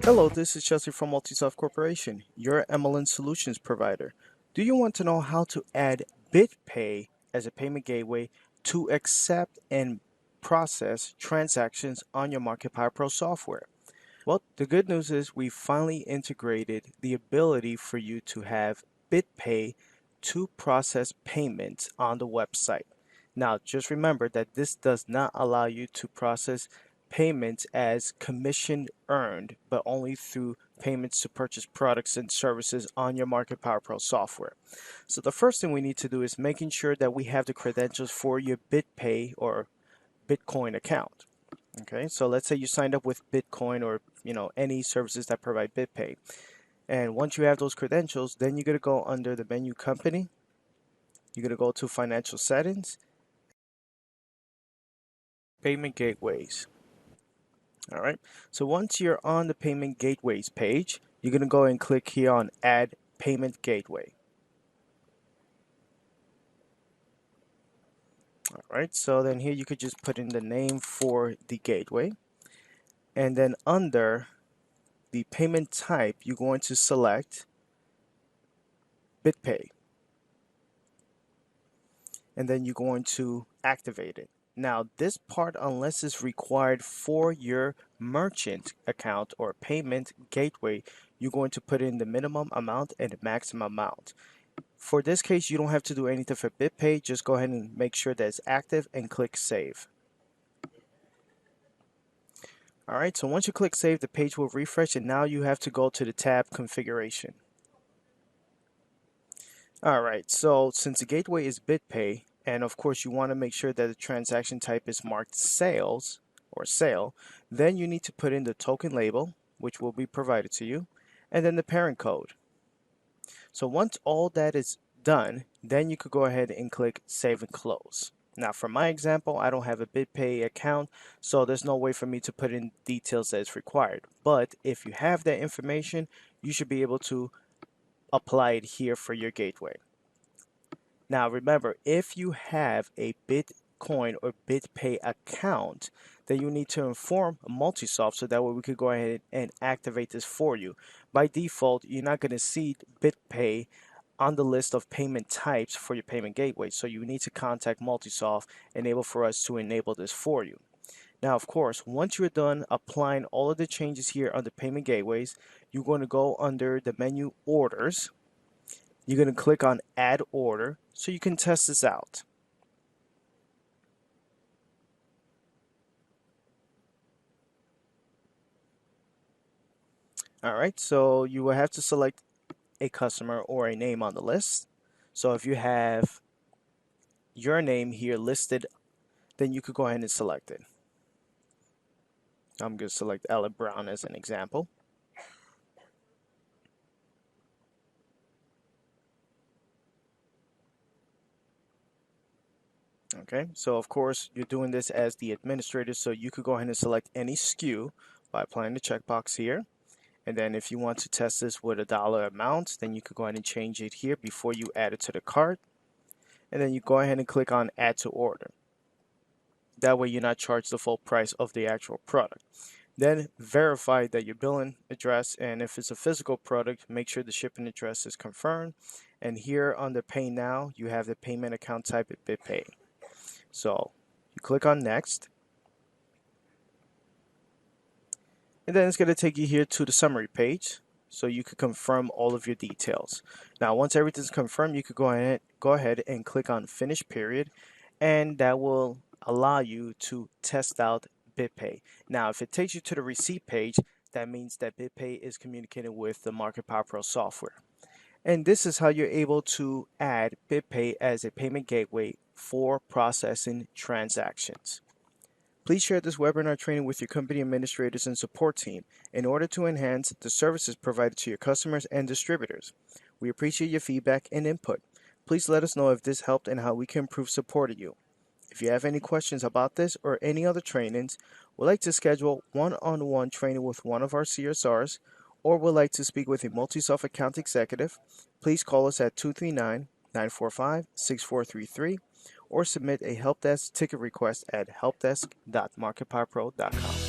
Hello, this is Jessie from MultiSoft Corporation, your MLM solutions provider. Do you want to know how to add Bitpay as a payment gateway to accept and process transactions on your MarketPowerPro software? Well, the good news is we finally integrated the ability for you to have Bitpay to process payments on the website. Now, just remember that this does not allow you to process payments as commission earned, but only through payments to purchase products and services on your MarketPowerPro software. So the first thing we need to do is making sure that we have the credentials for your Bitpay or Bitcoin account. Okay, so let's say you signed up with Bitcoin or any services that provide BitPay. And once you have those credentials, then you're gonna go under the menu company. You're gonna go to financial settings, payment gateways. All right. So once you're on the payment gateways page, you're gonna go and click here on add payment gateway. All right. So then here you could just put in the name for the gateway, and then under the payment type, you're going to select BitPay. And then you're going to activate it. Now, this part, unless it's required for your merchant account or payment gateway, you're going to put in the minimum amount and the maximum amount. For this case, you don't have to do anything for BitPay. Just go ahead and make sure that it's active and click Save. All right, so once you click Save, the page will refresh, and now you have to go to the tab Configuration. All right, so since the gateway is BitPay, and of course you want to make sure that the transaction type is marked sales or sale, then you need to put in the token label, which will be provided to you, and then the parent code. So once all that is done, then you could go ahead and click Save and Close. Now for my example, I don't have a BitPay account, so there's no way for me to put in details as required. But if you have that information, you should be able to apply it here for your gateway. Now remember, if you have a Bitcoin or BitPay account, then you need to inform MultiSoft so that way we could go ahead and activate this for you. By default, you're not going to see BitPay on the list of payment types for your payment gateway. So you need to contact MultiSoft and enable for us to enable this for you. Now, of course, once you're done applying all of the changes here on the payment gateways, you're going to go under the menu Orders. You're going to click on Add Order so you can test this out. All right, so you will have to select a customer or a name on the list. So if you have your name here listed, then you could go ahead and select it. I'm going to select Ella Brown as an example. Okay, so of course you're doing this as the administrator, so you could go ahead and select any SKU by applying the checkbox here. And then if you want to test this with a dollar amount, then you could go ahead and change it here before you add it to the cart. And then you go ahead and click on Add to Order. That way you're not charged the full price of the actual product. Then verify that your billing address, and if it's a physical product, make sure the shipping address is confirmed. And here under Pay Now, you have the payment account type at BitPay. So you click on Next. And then it's going to take you here to the summary page so you could confirm all of your details. Now, once everything's confirmed, you could go ahead and click on Finish Period, and that will allow you to test out BitPay. Now, if it takes you to the receipt page, that means that BitPay is communicating with the MarketPowerPro software. And this is how you're able to add BitPay as a payment gateway for processing transactions. Please share this webinar training with your company administrators and support team in order to enhance the services provided to your customers and distributors. We appreciate your feedback and input. Please let us know if this helped and how we can improve supporting you. If you have any questions about this or any other trainings, would like to schedule one-on-one training with one of our CSRs, or would like to speak with a MultiSoft account executive, please call us at 239-945-6433 or submit a help desk ticket request at helpdesk.marketpowerpro.com.